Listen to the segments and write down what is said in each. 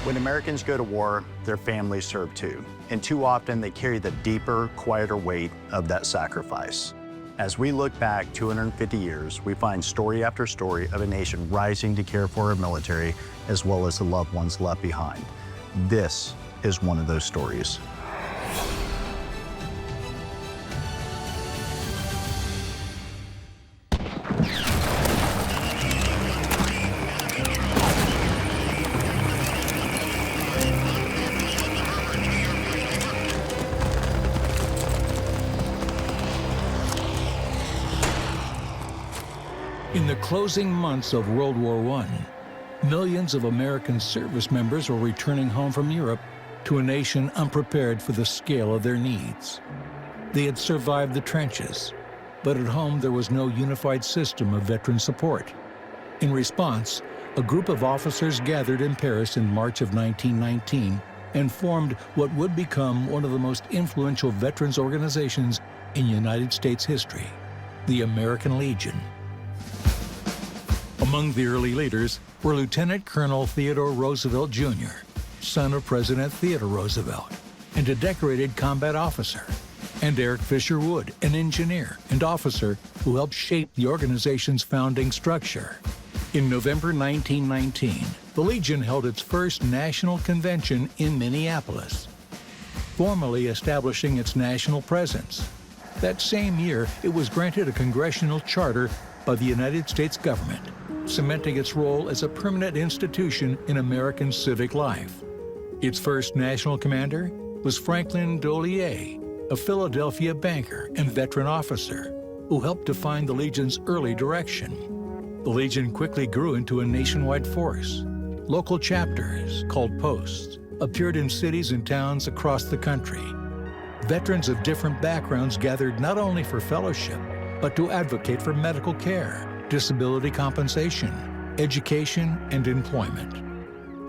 When Americans go to war, their families serve too. And too often they carry the deeper, quieter weight of that sacrifice. As we look back 250 years, we find story after story of a nation rising to care for our military as well as the loved ones left behind. This is one of those stories. In the closing months of World War I, millions of American service members were returning home from Europe to a nation unprepared for the scale of their needs. They had survived the trenches, but at home there was no unified system of veteran support. In response, a group of officers gathered in Paris in March of 1919 and formed what would become one of the most influential veterans organizations in United States history, the American Legion. Among the early leaders were Lieutenant Colonel Theodore Roosevelt Jr., son of President Theodore Roosevelt, and a decorated combat officer, and Eric Fisher Wood, an engineer and officer who helped shape the organization's founding structure. In November 1919, the Legion held its first national convention in Minneapolis, formally establishing its national presence. That same year, it was granted a congressional charter by the United States government, cementing its role as a permanent institution in American civic life. Its first national commander was Franklin Dollier, a Philadelphia banker and veteran officer who helped define the Legion's early direction. The Legion quickly grew into a nationwide force. Local chapters, called posts, appeared in cities and towns across the country. Veterans of different backgrounds gathered not only for fellowship, but to advocate for medical care, disability compensation, education, and employment.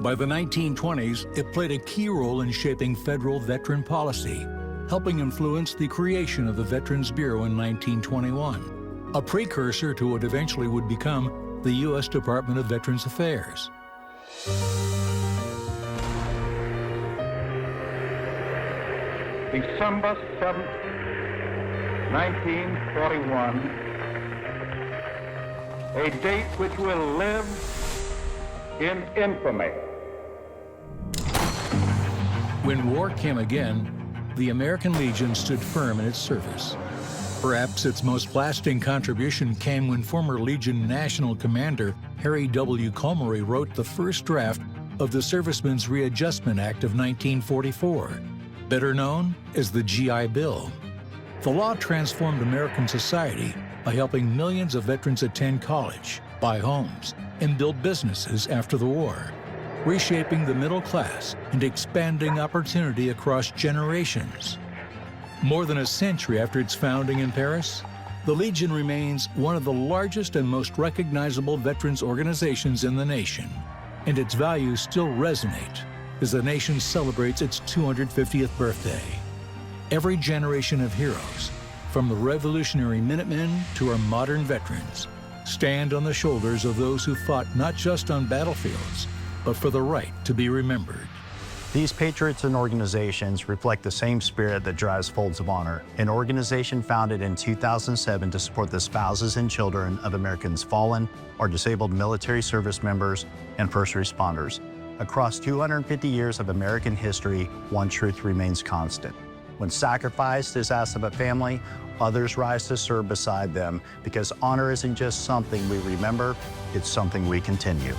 By the 1920s, it played a key role in shaping federal veteran policy, helping influence the creation of the Veterans Bureau in 1921, a precursor to what eventually would become the U.S. Department of Veterans Affairs. December 7th, 1941, a date which will live in infamy. When war came again, the American Legion stood firm in its service. Perhaps its most lasting contribution came when former Legion National Commander Harry W. Comery wrote the first draft of the Servicemen's Readjustment Act of 1944, better known as the GI Bill. The law transformed American society by helping millions of veterans attend college, buy homes, and build businesses after the war, reshaping the middle class and expanding opportunity across generations. More than a century after its founding in Paris, the Legion remains one of the largest and most recognizable veterans organizations in the nation, and its values still resonate as the nation celebrates its 250th birthday. Every generation of heroes, from the Revolutionary Minutemen to our modern veterans, stand on the shoulders of those who fought not just on battlefields, but for the right to be remembered. These patriots and organizations reflect the same spirit that drives Folds of Honor, an organization founded in 2007 to support the spouses and children of Americans fallen or disabled military service members and first responders. Across 250 years of American history, one truth remains constant. When sacrifice is asked of a family, others rise to serve beside them, because honor isn't just something we remember, it's something we continue.